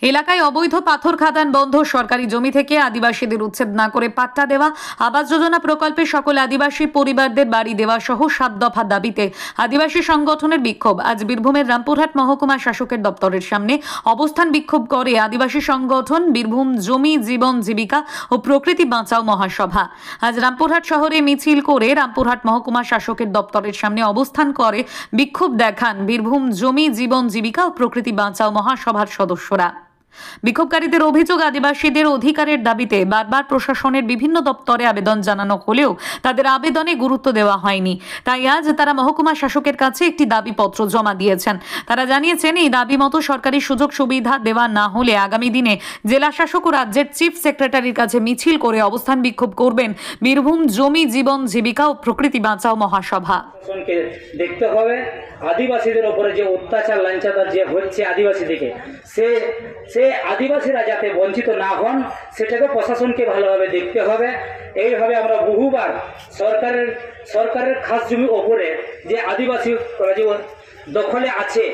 এলাকায় অবৈধ পাথর খাদান বন্ধ, সরকারি জমি থেকে আদিবাসীদের উচ্ছেদ না করে পাট্টা দেওয়া, আবাস যোজনা প্রকল্পে সকল আদিবাসী পরিবারদের বাড়ি দেওয়া সহ 7 দফা দাবিতে আদিবাসী সংগঠনের বিক্ষোভ। আজ বীরভূমের রামপুরহাট মহকুমা শাসকের দপ্তরের সামনে অবস্থান বিক্ষোভ করে আদিবাসী সংগঠন বীরভূম জমি জীবন জীবিকা ও প্রকৃতি বাঁচাও মহাসভা। আজ রামপুরহাট শহরে মিছিল করে রামপুরহাট মহকুমা শাসকের দপ্তরের সামনে অবস্থান করে বিক্ষোভ দেখান বীরভূম জমি জীবন জীবিকা ও প্রকৃতি বাঁচাও মহাসভার সদস্যরা। বিক্ষোভকারীদের অভিযোগ, আদিবাসীদের অধিকারের দাবিতে বারবার প্রশাসনের বিভিন্ন দপ্তরে আবেদন জানানো হলেও তাদের আবেদনে গুরুত্ব দেওয়া হয়নি। তাই আজ তারা মহকুমা শাসকের কাছে একটি দাবিপত্র জমা দিয়েছেন। তারা জানিয়েছেন, এই দাবি মতো সরকারি সুযোগ সুবিধা দেওয়া না হলে আগামী দিনে জেলা শাসক ও রাজ্যের চিফ সেক্রেটারির কাছে মিছিল করে অবস্থান বিক্ষোভ করবেন বীরভূম জমি জীবন জীবিকা ও প্রকৃতি বাঁচাও মহাসভা। দেখতে হবে আদিবাসীদের উপরে যে অত্যাচার লাঞ্ছনা যে হচ্ছে আদিবাসী থেকে, সে আদিবাসীরা যাতে বঞ্চিত না হন সেটাকে প্রশাসনকে ভালোভাবে দেখতে হবে। এইভাবে আমরা বহুবার সরকারের খাস জমির ওপরে যে আদিবাসী দখলে আছে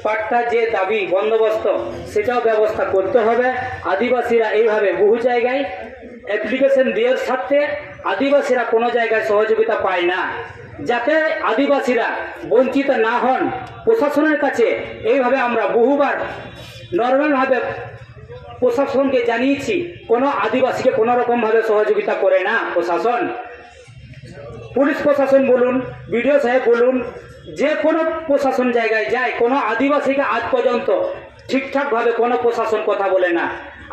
পাট্টা যে দাবি বন্দোবস্ত সেটাও ব্যবস্থা করতে হবে। আদিবাসীরা এইভাবে বহু জায়গায় অ্যাপ্লিকেশন দেওয়ার সাথে আদিবাসীরা কোনো জায়গায় সহযোগিতা পায় না, যাতে আদিবাসীরা বঞ্চিত না হন প্রশাসনের কাছে এইভাবে আমরা বহুবার নর্মালভাবে প্রশাসনকে জানিয়েছি। কোনো আদিবাসীকে কোনো রকমভাবে সহযোগিতা করে না প্রশাসন। পুলিশ প্রশাসন বলুন, বিডিও সাহেব বলুন, যে কোনো প্রশাসন জায়গায় যায় কোনো আদিবাসীকে আজ পর্যন্ত ঠিকঠাকভাবে কোনো প্রশাসন কথা বলে না।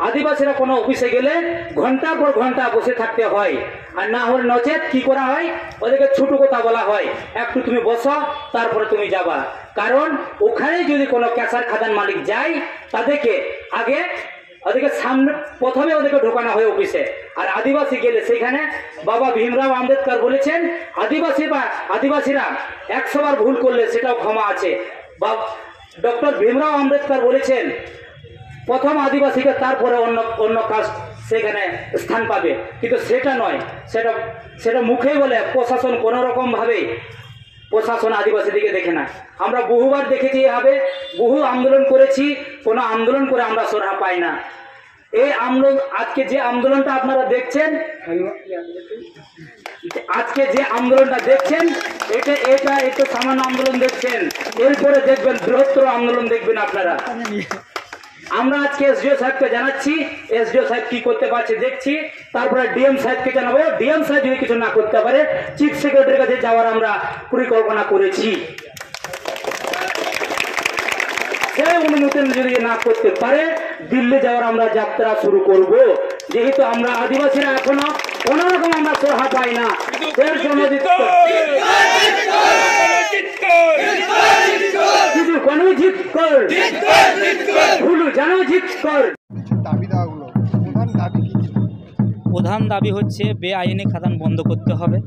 আদিবাসীরা কোনো অফিসে গেলে ঘন্টার পর ঘন্টা বসে থাকতে হয়, আর না হলে নচেত কি করা হয়, ওদেরকে ছোটো কথা বলা হয়, একটু তুমি বসো তারপরে তুমি যাবা। কারণ ওখানে যদি কোনো ক্যাশার খাদান মালিক যায় তাদেরকে আগে ওদেরকে সামনে প্রথমে ওদেরকে ঢোকানো হয় অফিসে। আর আদিবাসী গেলে সেখানে বাবা ভীমরাও আম্বেদকর বলেছেন, আদিবাসীরা 100 বার ভুল করলে সেটাও ক্ষমা আছে। বা ডক্টর ভীমরাও আম্বেদকর বলেছেন, প্রথম আদিবাসীকে তারপরে অন্য কাস্ট সেখানে স্থান পাবে। কিন্তু সেটা নয়, সেটা মুখেই বলে প্রশাসন কোনো রকমভাবে প্রশাসন আদিবাসীদিকে দেখে না। আমরা বহুবার দেখেছি, এভাবে বহু আন্দোলন করেছি, কোনো আন্দোলন করে আমরা সরাহা পাই না। এই আন্দোলন আজকে যে আন্দোলনটা আপনারা দেখছেন, এটা একটু সামান্য আন্দোলন দেখছেন, এরপরে দেখবেন বৃহত্তর আন্দোলন দেখবেন আপনারা। আমরা আজকে এসডিও সাহেবকে জানাচ্ছি, এসডিও সাহেব কি করতে পারছে দেখছি, তারপরে ডিএম সাহেবকে জানাবো। ডিএম সাহেব যদি কিছু না করতে পারে চিফ সেক্রেটারির কাছে যাওয়ার আমরা পরিকল্পনা করেছি। সেই অনুমতি যদি না করতে পারে দিল্লি যাওয়ার আমরা যাত্রা শুরু করব। যেহেতু আমরা আদিবাসীরা এখনো কোন রকম আমরা সহায় পাই না, এর জন্য প্রধান দাবি হচ্ছে বেআইনি খাদান বন্ধ করতে হবে।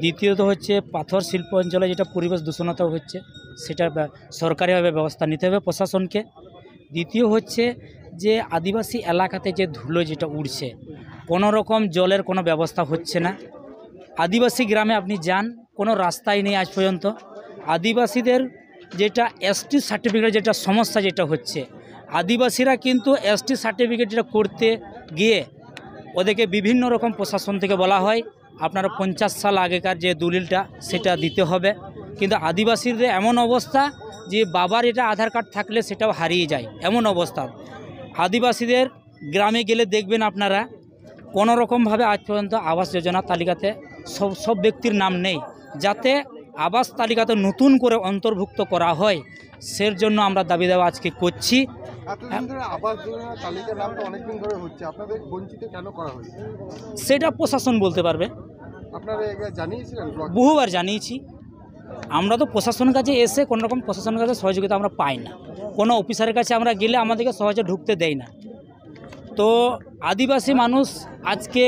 দ্বিতীয়ত হচ্ছে পাথর শিল্প অঞ্চলে যেটা পরিবেশ দূষণতা হচ্ছে সেটা সরকারিভাবে ব্যবস্থা নিতে হবে প্রশাসনকে। দ্বিতীয় হচ্ছে যে আদিবাসী এলাকাতে যে ধুলো যেটা উড়ছে, কোনো রকম জলের কোনো ব্যবস্থা হচ্ছে না। আদিবাসী গ্রামে আপনি যান, কোনো রাস্তাই নেই আজ পর্যন্ত। আদিবাসীদের যেটা এসটি সার্টিফিকেট যেটা সমস্যা যেটা হচ্ছে, আদিবাসীরা কিন্তু এসটি সার্টিফিকেট যেটা করতে গিয়ে ওদেরকে বিভিন্ন রকম প্রশাসন থেকে বলা হয় আপনারা 50 সাল আগেকার যে দলিলটা সেটা দিতে হবে। কিন্তু আদিবাসীদের এমন অবস্থা যে বাবার এটা আধার কার্ড থাকলে সেটাও হারিয়ে যায়, এমন অবস্থা। আদিবাসীদের গ্রামে গেলে দেখবেন আপনারা কোনো রকমভাবে আজ পর্যন্ত আবাস যোজনা তালিকাতে সব ব্যক্তির নাম নেই, যাতে আবাস তালিকাতে নতুন করে অন্তর্ভুক্ত করা হয়। সের জন্য আমরা দাবি দেওয়া আজকে করছি। সেটা প্রশাসন বলতে পারবে। বহুবার জানিয়েছি, আমরা তো প্রশাসনের কাছে এসে কোনো রকম প্রশাসনের কাছে সহযোগিতা আমরা পাই না। কোনো অফিসারের কাছে আমরা গেলে আমাদেরকে সহজে ঢুকতে দেয় না। তো আদিবাসী মানুষ আজকে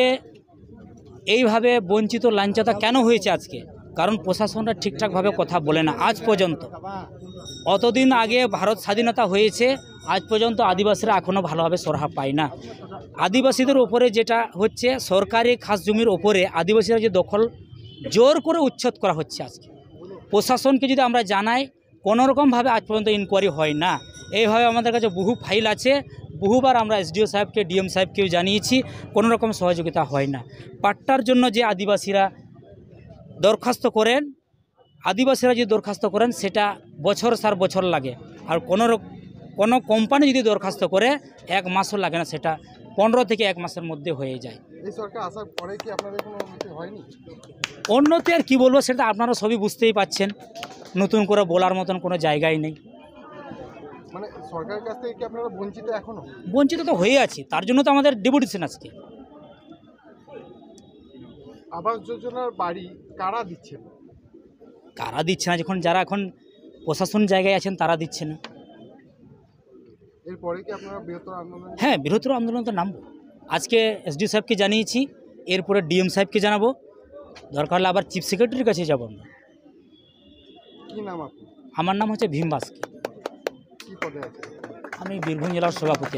এইভাবে বঞ্চিত লাঞ্ছনা কেন হয়েছে আজকে? কারণ প্রশাসনরা ঠিকঠাকভাবে কথা বলে না আজ পর্যন্ত। অতদিন আগে ভারত স্বাধীনতা হয়েছে, আজ পর্যন্ত আদিবাসীরা এখনও ভালোভাবে সরাহা পায় না। আদিবাসীদের ওপরে যেটা হচ্ছে সরকারি খাস জমির ওপরে আদিবাসীরা যে দখল জোর করে উচ্ছেদ করা হচ্ছে আজকে। প্রশাসনকে যদি আমরা জানাই, কোনো রকমভাবে আজ পর্যন্ত ইনকোয়ারি হয় না। এইভাবে আমাদের কাছে বহু ফাইল আছে, বহুবার আমরা এসডিও সাহেবকে ডিএম সাহেবকেও জানিয়েছি, কোনো রকম সহযোগিতা হয় না। পাট্টার জন্য যে আদিবাসীরা দরখাস্ত করেন, যে দরখাস্ত করেন সেটা বছর সার বছর লাগে, আর কোনো কোম্পানি যদি দরখাস্ত করে 1 মাসও লাগে না, সেটা 15 থেকে 1 মাসের মধ্যে হয়ে যায়। এই সরকার আসার পরে কি আপনাদের কোনো উন্নতি হয়নি? উন্নতি আর কী বলবো, সেটা আপনারা সবই বুঝতেই পাচ্ছেন, নতুন করে বলার মতন কোনো জায়গাই নেই। মানে সরকারের কাছ থেকে কি আপনারা বঞ্চিত এখনো? বঞ্চিত তো হয়ে আছি, তার জন্য তো আমাদের ডেপুটেশন আজকে। আবাস যোজনার বাড়ি কারা দিচ্ছেন? কারা দিচ্ছে না, যখন যারা এখন প্রশাসন জায়গায় আছেন তারা দিচ্ছে না। এরপরে কি আপনারা বৃহত্তর আন্দোলন? হ্যাঁ, বৃহত্তর আন্দোলন তো নামবো। আজকে এসডিও সাহেবকে জানিয়েছি, এরপরে ডিএম সাহেবকে জানাবো, দরকার হলে আবার চিফ সেক্রেটারির কাছে যাবো আমরা। কি নাম আপনি? আমার নাম হচ্ছে ভীম বাস্কি, কি পদে আছে? আমি বীরভূম জেলার সভাপতি।